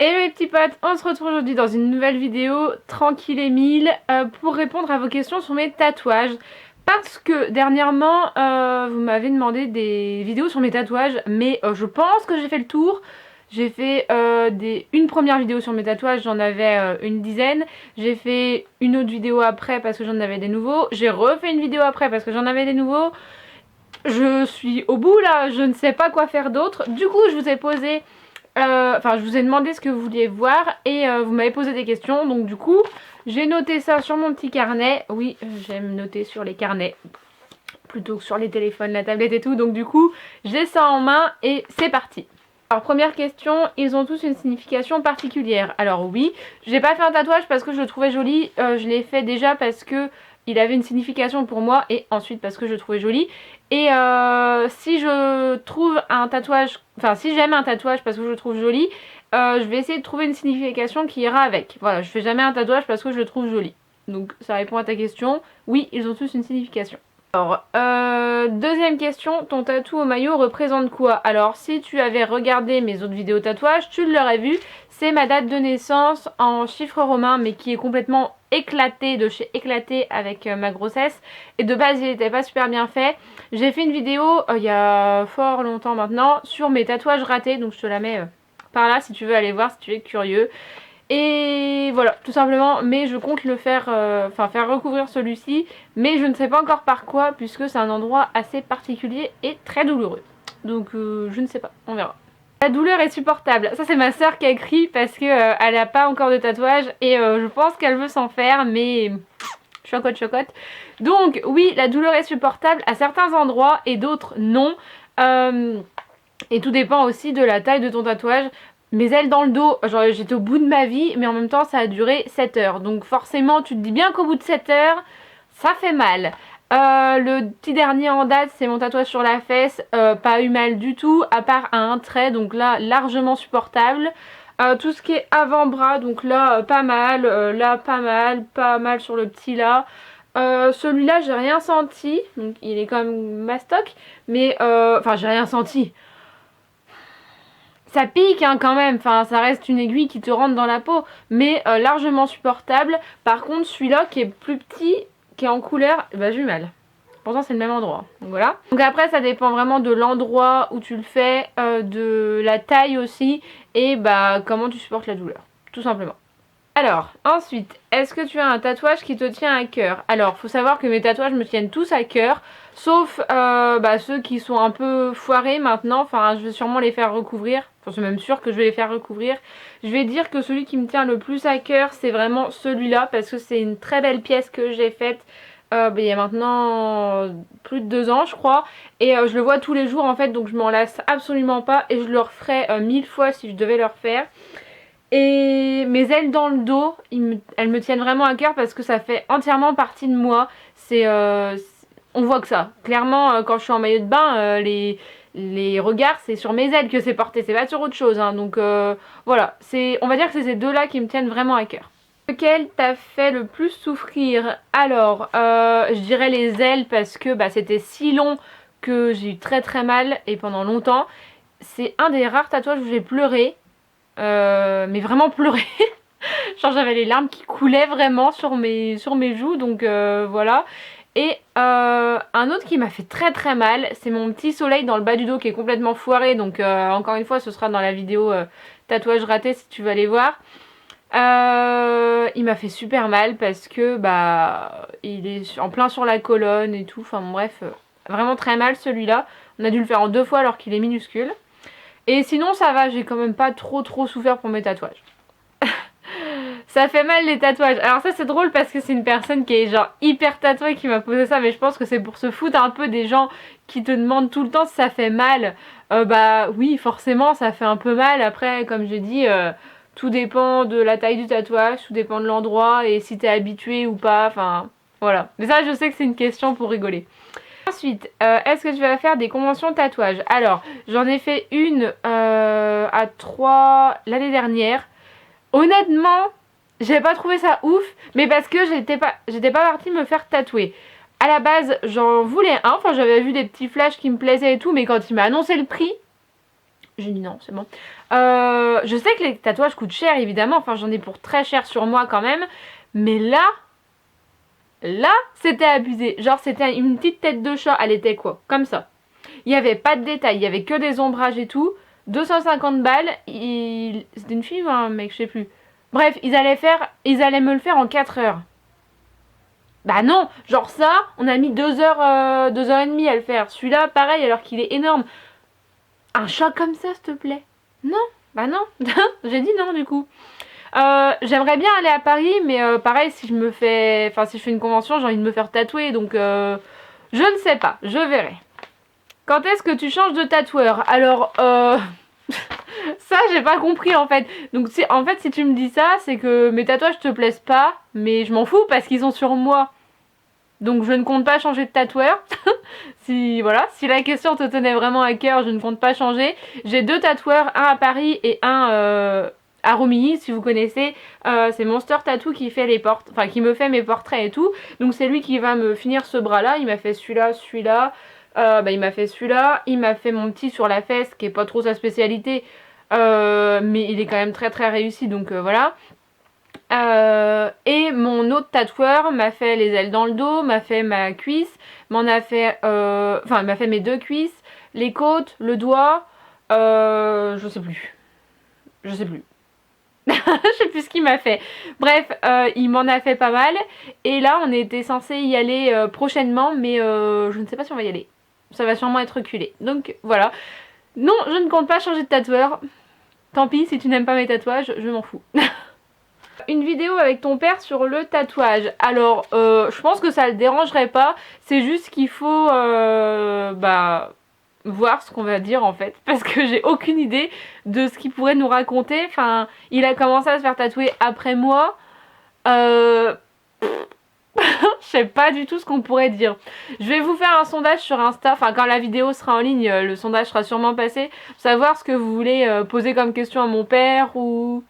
Hello les petits potes, on se retrouve aujourd'hui dans une nouvelle vidéo tranquille et mille pour répondre à vos questions sur mes tatouages. Parce que dernièrement, vous m'avez demandé des vidéos sur mes tatouages, mais je pense que j'ai fait le tour. J'ai fait une première vidéo sur mes tatouages, j'en avais une dizaine. J'ai fait une autre vidéo après parce que j'en avais des nouveaux. J'ai refait une vidéo après parce que j'en avais des nouveaux. Je suis au bout là, je ne sais pas quoi faire d'autre. Du coup, je vous ai posé... je vous ai demandé ce que vous vouliez voir et vous m'avez posé des questions. Donc du coup, j'ai noté ça sur mon petit carnet. Oui, j'aime noter sur les carnets plutôt que sur les téléphones, la tablette et tout. Donc du coup, j'ai ça en main et c'est parti. Alors première question, ils ont tous une signification particulière. Alors oui, j'ai pas fait un tatouage parce que je le trouvais joli. Je l'ai fait déjà parce que il avait une signification pour moi et ensuite parce que je le trouvais joli. Et si je trouve un tatouage, si j'aime un tatouage parce que je le trouve joli, je vais essayer de trouver une signification qui ira avec. Voilà, je fais jamais un tatouage parce que je le trouve joli. Donc ça répond à ta question. Oui, ils ont tous une signification. Alors, deuxième question, ton tatou au maillot représente quoi? Alors, si tu avais regardé mes autres vidéos tatouages, tu l'aurais vu. C'est ma date de naissance en chiffres romains, mais qui est complètement éclaté de chez éclaté avec ma grossesse. Et de base, il n'était pas super bien fait. J'ai fait une vidéo il y a fort longtemps maintenant sur mes tatouages ratés, donc je te la mets par là si tu veux aller voir, si tu es curieux. Et voilà, tout simplement, mais je compte le faire, faire recouvrir celui-ci, mais je ne sais pas encore par quoi, puisque c'est un endroit assez particulier et très douloureux. Donc je ne sais pas, on verra. La douleur est supportable. Ça c'est ma soeur qui a écrit parce que elle n'a pas encore de tatouage et je pense qu'elle veut s'en faire, mais chocotte chocotte. Donc oui, la douleur est supportable à certains endroits et d'autres non. Et tout dépend aussi de la taille de ton tatouage. Mes ailes dans le dos, genre j'étais au bout de ma vie, mais en même temps ça a duré 7 heures. Donc forcément tu te dis bien qu'au bout de 7 heures, ça fait mal. Le petit dernier en date, c'est mon tatouage sur la fesse. Pas eu mal du tout, à part à un trait, donc là largement supportable. Tout ce qui est avant-bras, donc là pas mal, là pas mal sur le petit là. Celui-là j'ai rien senti, donc il est quand même mastoc, mais j'ai rien senti. Ça pique hein, quand même, ça reste une aiguille qui te rentre dans la peau, mais largement supportable. Par contre celui-là qui est plus petit, qui est en couleur, j'ai eu mal. Pourtant c'est le même endroit, donc voilà. Donc après ça dépend vraiment de l'endroit où tu le fais, de la taille aussi, et comment tu supportes la douleur, tout simplement. Alors, ensuite, est-ce que tu as un tatouage qui te tient à cœur? Alors, faut savoir que mes tatouages me tiennent tous à cœur, sauf ceux qui sont un peu foirés maintenant. Je vais sûrement les faire recouvrir. Je suis même sûre que je vais les faire recouvrir. Je vais dire que celui qui me tient le plus à cœur, c'est vraiment celui-là, parce que c'est une très belle pièce que j'ai faite il y a maintenant plus de 2 ans, je crois. Et je le vois tous les jours, en fait, donc je m'en lasse absolument pas. Et je le referai 1000 fois si je devais le refaire. Et mes ailes dans le dos, elles me tiennent vraiment à cœur parce que ça fait entièrement partie de moi. On voit que ça. Clairement, quand je suis en maillot de bain, les regards, c'est sur mes ailes que c'est porté, c'est pas sur autre chose. Hein. Donc voilà, on va dire que c'est ces deux-là qui me tiennent vraiment à cœur. Lequel t'a fait le plus souffrir? Alors, je dirais les ailes parce que c'était si long que j'ai eu très très mal et pendant longtemps. C'est un des rares tatouages où j'ai pleuré. Mais vraiment pleurer. Genre j'avais les larmes qui coulaient vraiment sur mes joues, donc voilà. Et un autre qui m'a fait très très mal, c'est mon petit soleil dans le bas du dos qui est complètement foiré, donc encore une fois ce sera dans la vidéo tatouage raté si tu veux aller voir. Il m'a fait super mal parce que il est en plein sur la colonne et tout, bref, vraiment très mal celui-là. On a dû le faire en 2 fois alors qu'il est minuscule. Et sinon ça va, j'ai quand même pas trop souffert pour mes tatouages. Ça fait mal les tatouages. Alors ça c'est drôle parce que c'est une personne qui est genre hyper tatouée qui m'a posé ça, mais je pense que c'est pour se foutre un peu des gens qui te demandent tout le temps si ça fait mal. Oui forcément ça fait un peu mal. Après comme j'ai dit, tout dépend de la taille du tatouage, tout dépend de l'endroit et si t'es habitué ou pas, voilà. Mais ça je sais que c'est une question pour rigoler. Ensuite, est-ce que tu vas faire des conventions de tatouage? Alors, j'en ai fait une à 3 l'année dernière. Honnêtement, j'ai pas trouvé ça ouf, mais parce que j'étais pas partie me faire tatouer. À la base, j'en voulais un, j'avais vu des petits flashs qui me plaisaient et tout, mais quand il m'a annoncé le prix, J'ai dit non, c'est bon. Je sais que les tatouages coûtent cher, évidemment. Enfin, j'en ai pour très cher sur moi quand même. Mais là, c'était abusé. Genre, c'était une petite tête de chat. Elle était quoi? Comme ça. Il n'y avait pas de détails. Il y avait que des ombrages et tout. 250 balles. C'était une fille ou un mec? Je sais plus. Bref, ils allaient me le faire en 4 heures. Bah non, genre ça, on a mis 2 heures, 2 heures et demie à le faire. Celui-là, pareil, alors qu'il est énorme. Un chat comme ça, s'il te plaît? Non, bah non. J'ai dit non du coup. J'aimerais bien aller à Paris, mais pareil, si je fais une convention, j'ai envie de me faire tatouer, donc je ne sais pas, je verrai. Quand est-ce que tu changes de tatoueur? Alors, ça, j'ai pas compris en fait. Donc, si tu me dis ça, c'est que mes tatouages te plaisent pas, mais je m'en fous parce qu'ils sont sur moi. Donc, je ne compte pas changer de tatoueur. Si la question te tenait vraiment à cœur, je ne compte pas changer. J'ai 2 tatoueurs, un à Paris et un à Romilly, si vous connaissez. C'est Monster Tattoo qui fait qui me fait mes portraits et tout. Donc c'est lui qui va me finir ce bras-là. Il m'a fait celui-là. Il m'a fait celui-là. Il m'a fait mon petit sur la fesse, qui est pas trop sa spécialité. Mais il est quand même très très réussi, donc voilà. Et mon autre tatoueur m'a fait les ailes dans le dos, m'a fait ma cuisse, m'a fait mes 2 cuisses, les côtes, le doigt, je sais plus. Je sais plus. Je sais plus ce qu'il m'a fait. Bref, il m'en a fait pas mal. Et là, on était censé y aller prochainement, mais je ne sais pas si on va y aller. Ça va sûrement être reculé. Donc voilà. Non, je ne compte pas changer de tatoueur. Tant pis, si tu n'aimes pas mes tatouages, je m'en fous. Une vidéo avec ton père sur le tatouage. Alors, je pense que ça le dérangerait pas. C'est juste qu'il faut voir ce qu'on va dire en fait. Parce que j'ai aucune idée de ce qu'il pourrait nous raconter. Enfin, il a commencé à se faire tatouer après moi. Je sais pas du tout ce qu'on pourrait dire. Je vais vous faire un sondage sur Insta. Enfin, quand la vidéo sera en ligne, le sondage sera sûrement passé. Savoir ce que vous voulez poser comme question à mon père ou...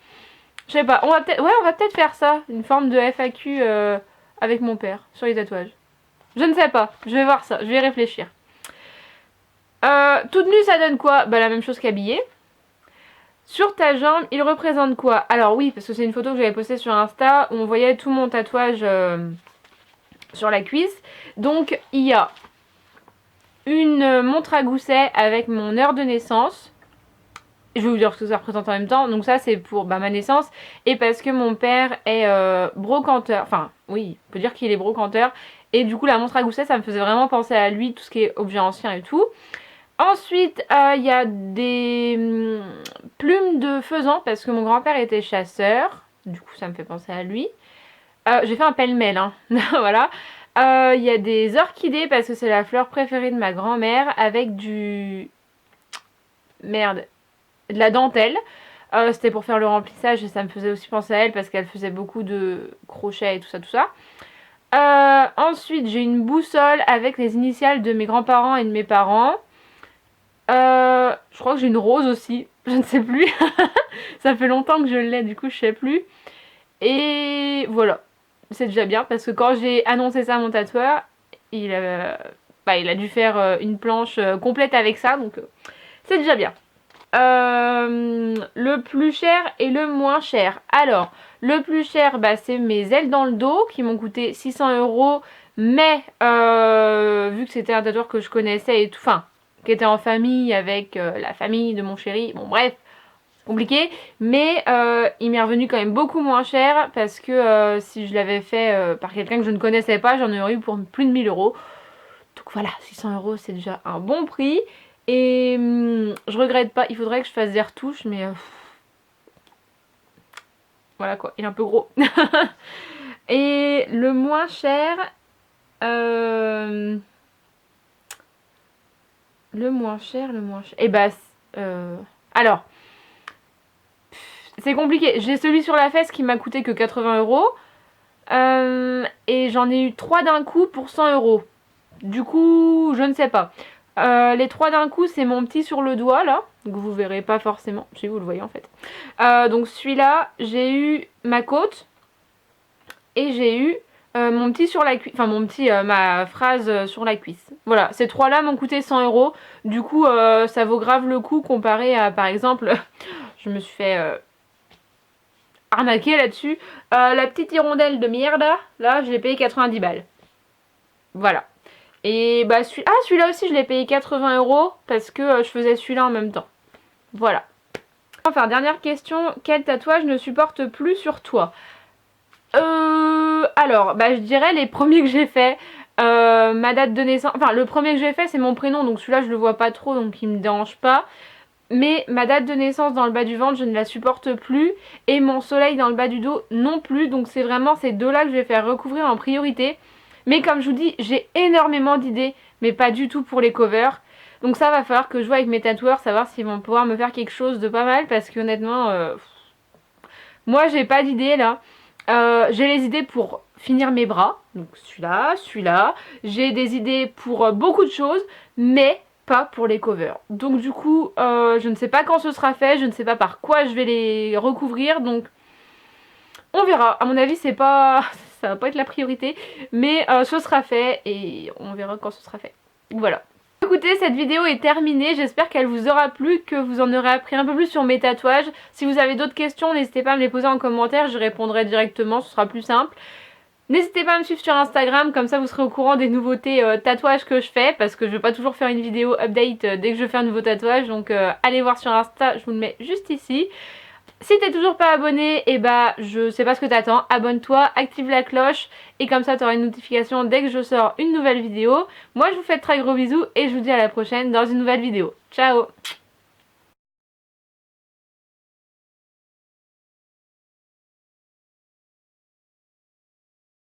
Je sais pas, on va peut-être faire ça, une forme de FAQ avec mon père sur les tatouages. Je ne sais pas, je vais voir ça, je vais réfléchir. Toute nue, ça donne quoi? Bah la même chose qu'habillée. Sur ta jambe, il représente quoi? Alors oui, parce que c'est une photo que j'avais postée sur Insta où on voyait tout mon tatouage sur la cuisse. Donc il y a une montre à gousset avec mon heure de naissance. Je vais vous dire ce que ça représente en même temps. Donc ça c'est pour ma naissance. Et parce que mon père est brocanteur. Enfin oui, on peut dire qu'il est brocanteur. Et du coup la montre à gousset ça me faisait vraiment penser à lui. Tout ce qui est objet ancien et tout. Ensuite il y a des plumes de faisan. Parce que mon grand-père était chasseur. Du coup ça me fait penser à lui. J'ai fait un pêle-mêle hein. Voilà. Il y a des orchidées parce que c'est la fleur préférée de ma grand-mère. Avec du... Merde. De la dentelle. C'était pour faire le remplissage et ça me faisait aussi penser à elle parce qu'elle faisait beaucoup de crochets et tout ça. Ensuite, j'ai une boussole avec les initiales de mes grands-parents et de mes parents. Je crois que j'ai une rose aussi. Je ne sais plus. Ça fait longtemps que je l'ai, du coup, je sais plus. Et voilà. C'est déjà bien parce que quand j'ai annoncé ça à mon tatoueur, il a dû faire une planche complète avec ça. Donc, c'est déjà bien. Le plus cher et le moins cher. Alors, le plus cher, c'est mes ailes dans le dos qui m'ont coûté 600 €. Mais, vu que c'était un tatoueur que je connaissais et tout, enfin, qui était en famille avec la famille de mon chéri, bon bref, compliqué. Mais il m'est revenu quand même beaucoup moins cher parce que si je l'avais fait par quelqu'un que je ne connaissais pas, j'en aurais eu pour plus de 1000 €. Donc voilà, 600 € c'est déjà un bon prix. Et je regrette pas, il faudrait que je fasse des retouches, mais voilà quoi, il est un peu gros. Et le moins cher, le moins cher. Et alors, c'est compliqué. J'ai celui sur la fesse qui m'a coûté que 80 €. Et j'en ai eu 3 d'un coup pour 100 €. Du coup, je ne sais pas. Les 3 d'un coup, c'est mon petit sur le doigt là, que vous verrez pas forcément, si vous le voyez en fait. Donc celui-là, j'ai eu ma côte et j'ai eu mon petit sur la cuisse, enfin ma phrase sur la cuisse. Voilà, ces 3 là m'ont coûté 100 €. Du coup, ça vaut grave le coup comparé à, par exemple, je me suis fait arnaquer là-dessus. La petite hirondelle de mierda, là, je l'ai payé 90 balles. Voilà. Et bah celui-là aussi, je l'ai payé 80 € parce que je faisais celui-là en même temps. Voilà. Enfin, dernière question, quel tatouage ne supporte plus sur toi? Alors, bah je dirais les premiers que j'ai fait. Ma date de naissance, enfin le premier que j'ai fait c'est mon prénom, donc celui-là je le vois pas trop, donc il me dérange pas. Mais ma date de naissance dans le bas du ventre, je ne la supporte plus. Et mon soleil dans le bas du dos non plus. Donc c'est vraiment ces 2 là que je vais faire recouvrir en priorité. Mais comme je vous dis, j'ai énormément d'idées, mais pas du tout pour les covers. Donc ça va falloir que je vois avec mes tatoueurs, savoir s'ils vont pouvoir me faire quelque chose de pas mal. Parce qu'honnêtement, moi j'ai pas d'idées là. J'ai les idées pour finir mes bras. Donc celui-là. J'ai des idées pour beaucoup de choses. Mais pas pour les covers. Donc du coup, je ne sais pas quand ce sera fait, je ne sais pas par quoi je vais les recouvrir, donc on verra. À mon avis, c'est pas, ça va pas être la priorité, mais ce sera fait et on verra quand ce sera fait. Voilà. Écoutez, cette vidéo est terminée, j'espère qu'elle vous aura plu, que vous en aurez appris un peu plus sur mes tatouages. Si vous avez d'autres questions, n'hésitez pas à me les poser en commentaire, je répondrai directement, ce sera plus simple. N'hésitez pas à me suivre sur Instagram, comme ça vous serez au courant des nouveautés tatouages que je fais, parce que je vais pas toujours faire une vidéo update dès que je fais un nouveau tatouage, donc allez voir sur Insta, je vous le mets juste ici. Si t'es toujours pas abonné, et bah je sais pas ce que t'attends, abonne-toi, active la cloche, et comme ça t'auras une notification dès que je sors une nouvelle vidéo. Moi je vous fais de très gros bisous, et je vous dis à la prochaine dans une nouvelle vidéo. Ciao!